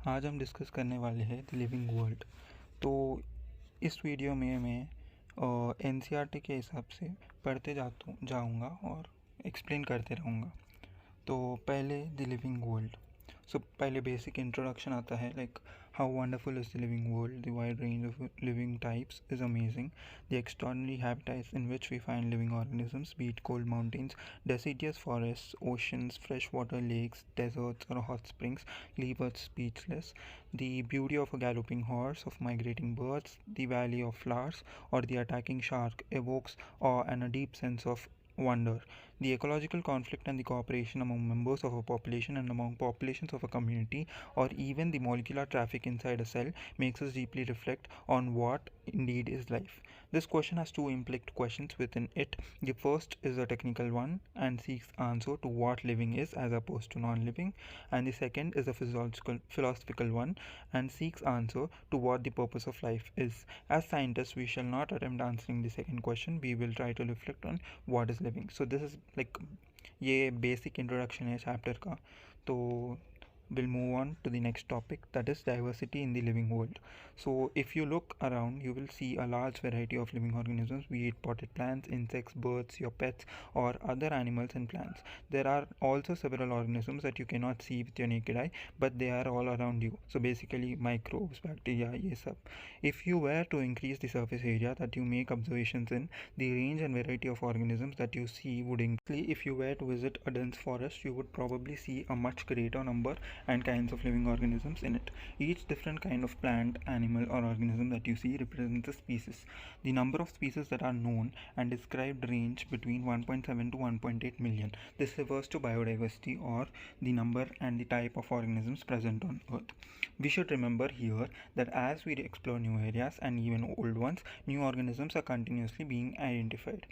आज हम डिस्कस करने वाले हैं द लिविंग वर्ल्ड। तो इस वीडियो में मैं एनसीईआरटी के हिसाब से पढ़ते जाऊँगा और एक्सप्लेन करते रहूँगा। तो पहले द लिविंग वर्ल्ड। सो पहले बेसिक इंट्रोडक्शन आता है, like how wonderful is the living world, the wide range of living types is amazing, the extraordinary habitats in which we find living organisms, be it cold mountains, deciduous forests, oceans, freshwater lakes, deserts, or hot springs, leave us speechless. The beauty of a galloping horse, of migrating birds, the valley of flowers, or the attacking shark evokes awe and a deep sense of wonder. The ecological conflict and the cooperation among members of a population and among populations of a community, or even the molecular traffic inside a cell, makes us deeply reflect on what indeed is life. This question has two implicit questions within it. The first is a technical one and seeks answer to what living is as opposed to non-living, and the second is a philosophical one and seeks answer to what the purpose of life is. As scientists, we shall not attempt answering the second question. We will try to reflect on what is living. So this is like ये basic introduction है chapter का. तो we'll move on to the next topic, that is diversity in the living world. So if you look around, you will see a large variety of living organisms, be it potted plants, insects, birds, your pets, or other animals and plants. There are also several organisms that you cannot see with your naked eye, but they are all around you. So basically microbes, bacteria, ये सब. If you were to increase the surface area that you make observations in, the range and variety of organisms that you see would increase. If you were to visit a dense forest, you would probably see a much greater number and kinds of living organisms in it. Each different kind of plant, animal, or organism that you see represents a species. The number of species that are known and described range between 1.7 to 1.8 million. This refers to biodiversity, or the number and the type of organisms present on Earth. We should remember here that as we explore new areas and even old ones, new organisms are continuously being identified.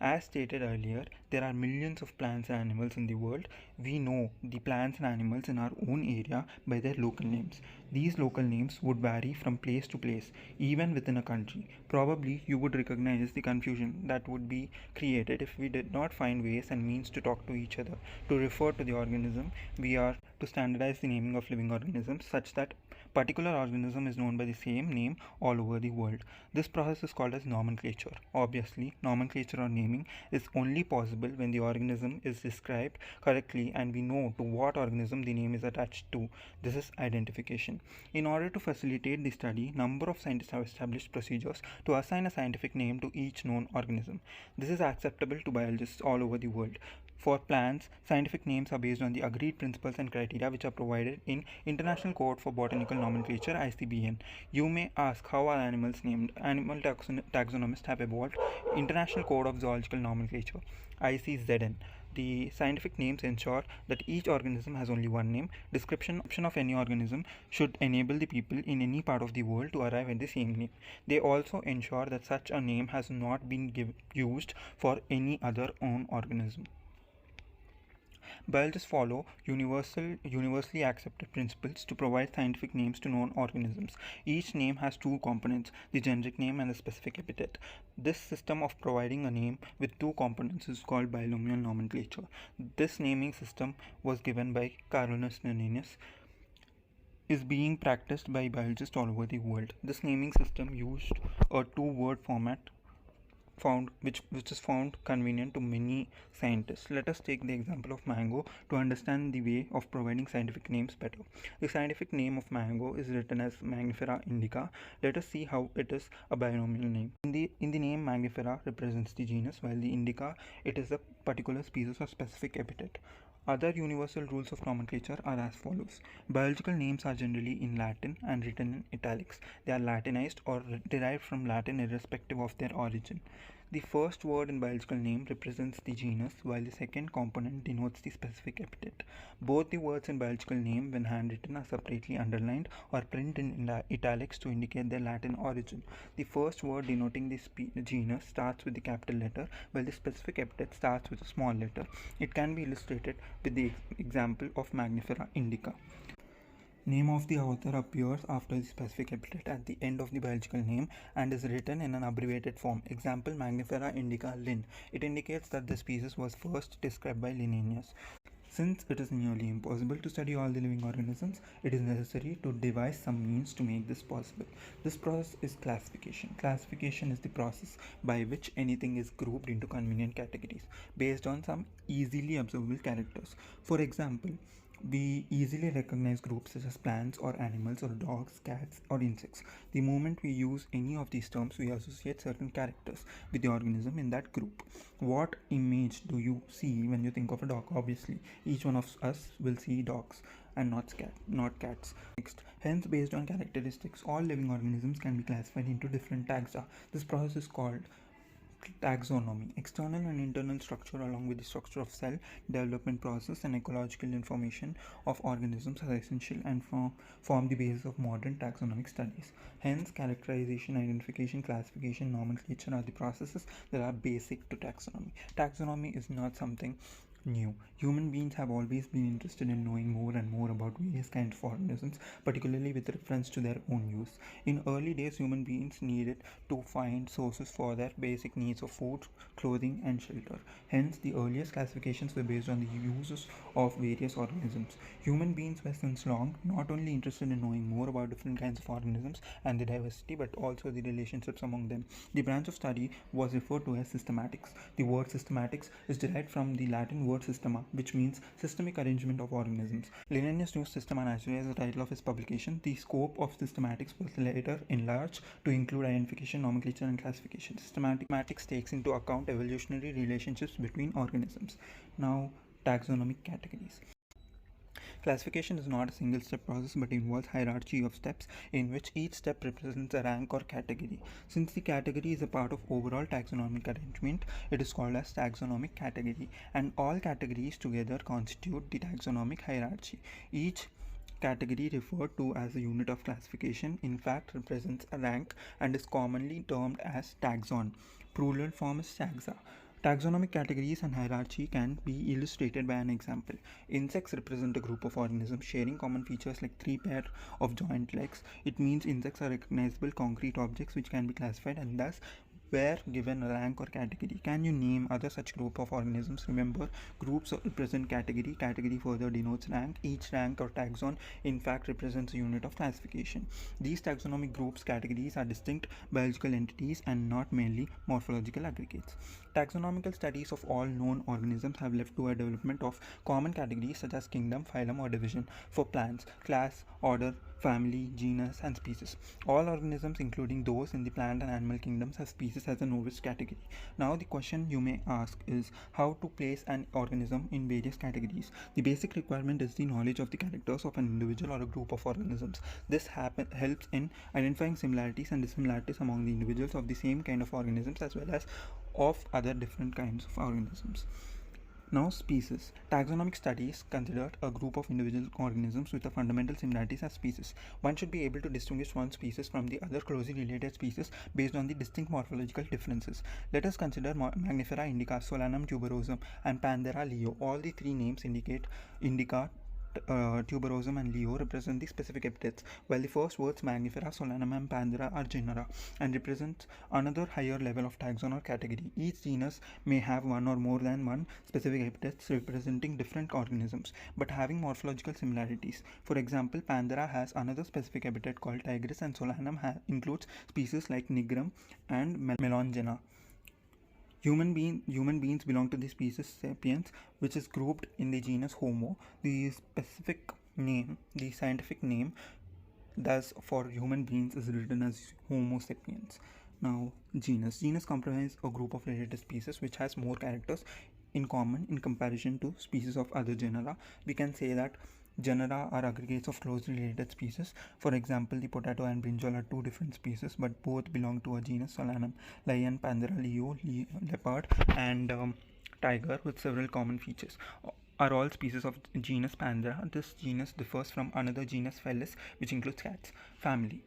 As stated earlier, there are millions of plants and animals in the world. We know the plants and animals in our own area by their local names. These local names would vary from place to place, even within a country. Probably you would recognize the confusion that would be created if we did not find ways and means to talk to each other. To refer to the organism, we are to standardize the naming of living organisms such that particular organism is known by the same name all over the world. This process is called as nomenclature. Obviously, nomenclature or naming is only possible when the organism is described correctly and we know to what organism the name is attached to. This is identification. In order to facilitate the study, number of scientists have established procedures to assign a scientific name to each known organism. This is acceptable to biologists all over the world. For plants, scientific names are based on the agreed principles and criteria which are provided in International Code for Botanical Nomenclature (ICBN). You may ask, how are animals named? Animal taxonomists have evolved International Code of Zoological Nomenclature (ICZN). The scientific names ensure that each organism has only one name. Description of any organism should enable the people in any part of the world to arrive at the same name. They also ensure that such a name has not been used for any other known organism. Biologists follow universally accepted principles to provide scientific names to known organisms. Each name has two components, the generic name and the specific epithet. This system of providing a name with two components is called binomial nomenclature. This naming system was given by Carolus Linnaeus, is being practiced by biologists all over the world. This naming system used a two-word format which is found convenient to many scientists. Let us take the example of mango to understand the way of providing scientific names better. The scientific name of mango is written as Mangifera indica. Let us see how it is a binomial name. In the name, Mangifera represents the genus, while the indica, it is a particular species or specific epithet. Other universal rules of nomenclature are as follows. Biological names are generally in Latin and written in italics. They are Latinized or derived from Latin irrespective of their origin. The first word in biological name represents the genus, while the second component denotes the specific epithet. Both the words in biological name, when handwritten, are separately underlined or printed in italics to indicate their Latin origin. The first word denoting the genus starts with the capital letter, while the specific epithet starts with a small letter. It can be illustrated with the example of Mangifera indica. Name of the author appears after the specific epithet at the end of the biological name and is written in an abbreviated form. Example, Mangifera indica Linn. It indicates that the species was first described by Linnaeus. Since it is nearly impossible to study all the living organisms, it is necessary to devise some means to make this possible. This process is classification. Classification is the process by which anything is grouped into convenient categories based on some easily observable characters. For example, we easily recognize groups such as plants or animals or dogs, cats, or insects. The moment we use any of these terms, we associate certain characters with the organism in that group. What image do you see when you think of a dog? Obviously, each one of us will see dogs and not cats. Next, hence, based on characteristics, all living organisms can be classified into different taxa. This process is called taxonomy. External and internal structure along with the structure of cell development process and ecological information of organisms are essential and form the basis of modern taxonomic studies. Hence, characterization, identification, classification, nomenclature are the processes that are basic to taxonomy. Taxonomy is not something new. Human beings have always been interested in knowing more and more about various kinds of organisms, particularly with reference to their own use. In early days, human beings needed to find sources for their basic needs of food, clothing, and shelter. Hence, the earliest classifications were based on the uses of various organisms. Human beings were since long not only interested in knowing more about different kinds of organisms and the diversity, but also the relationships among them. The branch of study was referred to as systematics. The word systematics is derived from the Latin word systema, which means systemic arrangement of organisms. Linnaeus used Systema Naturae as the title of his publication. The scope of systematics was later enlarged to include identification, nomenclature, and classification. Systematics takes into account evolutionary relationships between organisms. Now, taxonomic categories. Classification is not a single step process but involves hierarchy of steps in which each step represents a rank or category. Since the category is a part of overall taxonomic arrangement, it is called as taxonomic category, and all categories together constitute the taxonomic hierarchy. Each category referred to as a unit of classification in fact represents a rank and is commonly termed as taxon. Plural form is taxa. Taxonomic categories and hierarchy can be illustrated by an example. Insects represent a group of organisms sharing common features like three pairs of joint legs. It means insects are recognizable concrete objects which can be classified and thus were given a rank or category. Can you name other such group of organisms? Remember, groups represent category. Category further denotes rank. Each rank or taxon in fact represents a unit of classification. These taxonomic groups categories are distinct biological entities and not merely morphological aggregates. Taxonomical studies of all known organisms have led to a development of common categories such as kingdom, phylum, or division. For plants, class, order, family, genus, and species. All organisms, including those in the plant and animal kingdoms, have species as a novice category. Now, the question you may ask is how to place an organism in various categories. The basic requirement is the knowledge of the characters of an individual or a group of organisms. This helps in identifying similarities and dissimilarities among the individuals of the same kind of organisms as well as of other different kinds of organisms. Now, species. Taxonomic studies considered a group of individual organisms with a fundamental similarities as species. One should be able to distinguish one species from the other closely related species based on the distinct morphological differences. Let us consider Mangifera indica, Solanum tuberosum, and Panthera leo. All the three names indica, tuberosum and leo represent the specific epithets, while the first words Mangifera, Solanum, and Panthera are genera and represent another higher level of taxon or category. Each genus may have one or more than one specific epithets representing different organisms but having morphological similarities. For example, Panthera has another specific epithet called tigris, and Solanum includes species like Nigrum and Melongena. Human beings belong to the species Sapiens, which is grouped in the genus Homo. The scientific name, thus for human beings, is written as Homo sapiens. Now, genus. Genus comprises a group of related species which has more characters in common in comparison to species of other genera. We can say that genera are aggregates of closely related species. For example, the potato and brinjal are two different species, but both belong to a genus Solanum. Lion, Panthera leo, leopard, and tiger, with several common features, are all species of genus Panthera. This genus differs from another genus Felis, which includes cats. Family.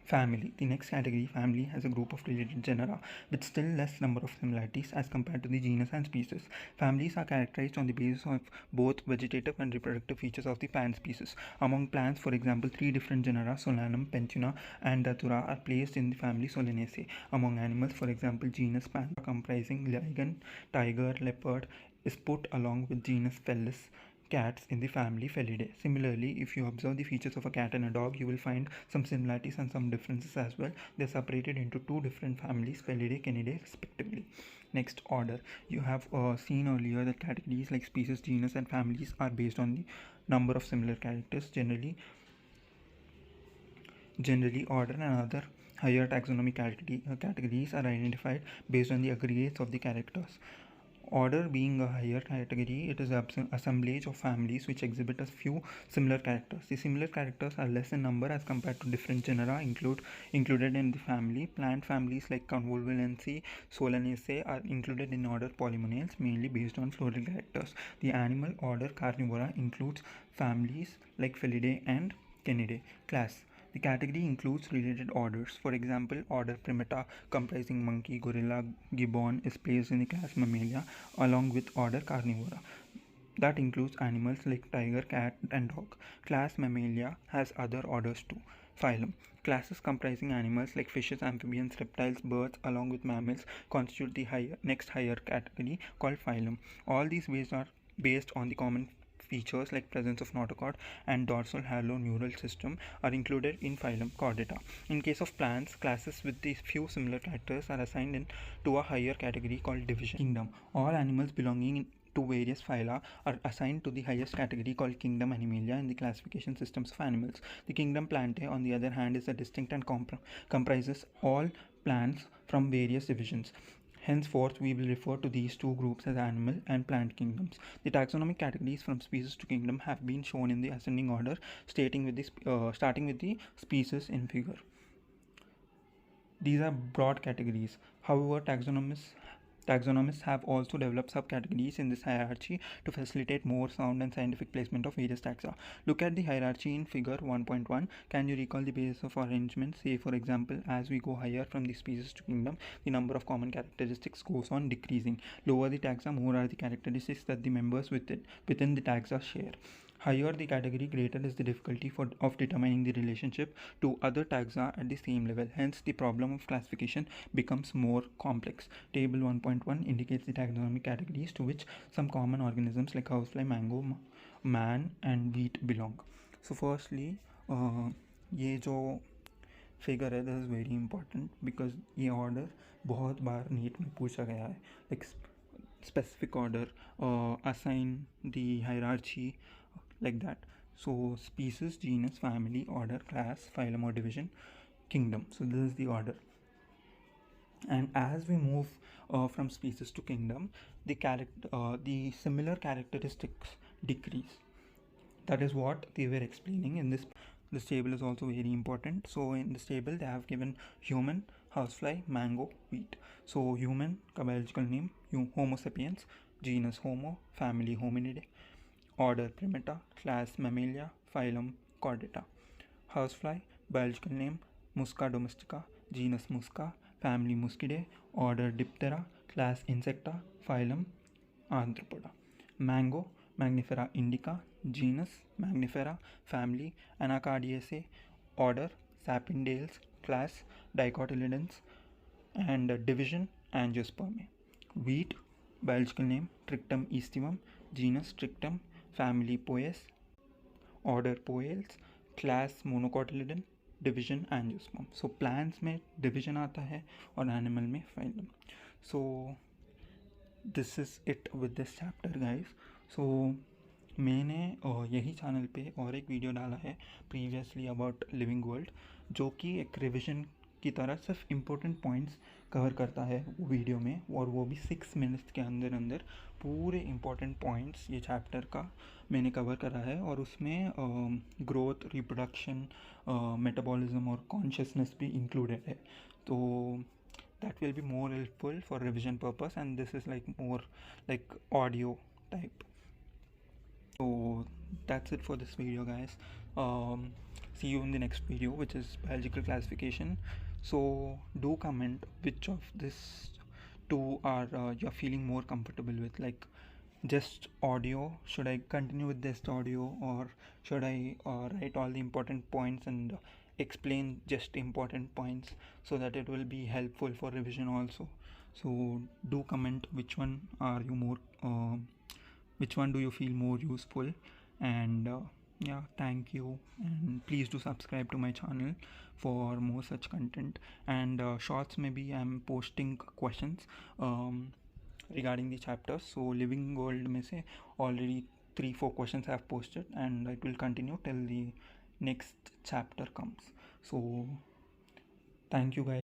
The next category, family, has a group of related genera with still less number of similarities as compared to the genus and species. Families are characterized on the basis of both vegetative and reproductive features of the plant species. Among plants, for example, three different genera, Solanum, Pentuna, and Datura, are placed in the family Solanaceae. Among animals, for example, genus Panther comprising lion, tiger, leopard, is put along with genus Felis cats in the family Felidae. Similarly, if you observe the features of a cat and a dog, you will find some similarities and some differences as well. They are separated into two different families, Felidae, Canidae respectively. Next, order. You have seen earlier that categories like species, genus and families are based on the number of similar characters. Generally, order and other higher taxonomy categories are identified based on the aggregates of the characters. Order being a higher category, it is an assemblage of families which exhibit a few similar characters. The similar characters are less in number as compared to different genera included in the family. Plant families like Convolvulaceae, Solanaceae are included in order Polymonates, mainly based on floral characters. The animal order Carnivora includes families like Felidae and Canidae. Class. The category includes related orders. For example, order Primata, comprising monkey, gorilla, gibbon, is placed in the class Mammalia along with order Carnivora. That includes animals like tiger, cat, and dog. Class Mammalia has other orders too. Phylum. Classes comprising animals like fishes, amphibians, reptiles, birds, along with mammals constitute the next higher category called phylum. All these are based on the common features like presence of notochord and dorsal halo neural system are included in phylum Chordata. In case of plants, classes with these few similar characters are assigned to a higher category called division. Kingdom. All animals belonging to various phyla are assigned to the highest category called kingdom Animalia in the classification systems of animals. The kingdom Plantae, on the other hand, is a distinct and comprises all plants from various divisions. Henceforth, we will refer to these two groups as animal and plant kingdoms. The taxonomic categories from species to kingdom have been shown in the ascending order, starting with the species in figure. These are broad categories. However, taxonomists have also developed subcategories in this hierarchy to facilitate more sound and scientific placement of various taxa. Look at the hierarchy in figure 1.1. Can you recall the basis of arrangement? Say, for example, as we go higher from the species to kingdom, the number of common characteristics goes on decreasing. Lower the taxa, more are the characteristics that the members within the taxa share. Higher the category, greater is the difficulty of determining the relationship to other taxa at the same level. Hence, the problem of classification becomes more complex. Table 1.1 indicates the taxonomic categories to which some common organisms like housefly, mango, man and wheat belong. So firstly, ये जो figure है this is very important because ये order बहुत बार NEET में पूछा गया है. Like specific order, assign the hierarchy like that. So species, genus, family, order, class, phylum or division, kingdom. So this is the order. And as we move from species to kingdom, the similar characteristics decrease. That is what they were explaining in this. This table is also very important. So in this table they have given human, housefly, mango, wheat. So human का biological name Homo sapiens, genus Homo, family Hominidae, order Primata, class Mammalia, phylum Chordata. Housefly, biological name Musca domestica, genus Musca, family Muscidae, order Diptera, class Insecta, phylum Arthropoda. Mango, Magnifera indica, genus Magnifera, family Anacardiaceae, order Sapindales, class Dicotyledons, and division Angiospermae. Wheat, biological name Trichum aestivum, genus Trichum, family Poaceae, order Poales, class Monocotyledon, division Angiosperm. So plants में division आता है और animal में phylum. So this is it with this chapter guys. So मैंने यही channel पे और एक वीडियो डाला है प्रीवियसली अबाउट लिविंग वर्ल्ड, जो कि एक रिविजन की तरह सिर्फ इम्पोर्टेंट पॉइंट्स कवर करता है वो वीडियो में, और वो भी 6 मिनट्स के अंदर पूरे इम्पोर्टेंट पॉइंट्स ये चैप्टर का मैंने कवर करा है. और उसमें ग्रोथ, रिप्रोडक्शन, मेटाबॉलिज्म और कॉन्शियसनेस भी इंक्लूडेड है. तो that will be more helpful for revision purpose, and this is like more like audio type. So that's it for this video guys. See you in the next video, which is biological classification. So do comment which of this two are you're feeling more comfortable with, like just audio, should I continue with just audio, or should I write all the important points and explain just important points so that it will be helpful for revision also. So do comment which one are you more which one do you feel more useful. And yeah, thank you, and please do subscribe to my channel for more such content. And shorts, maybe I'm posting questions regarding the chapters. So living world में से already 3-4 questions I have posted, and it will continue till the next chapter comes. So thank you guys.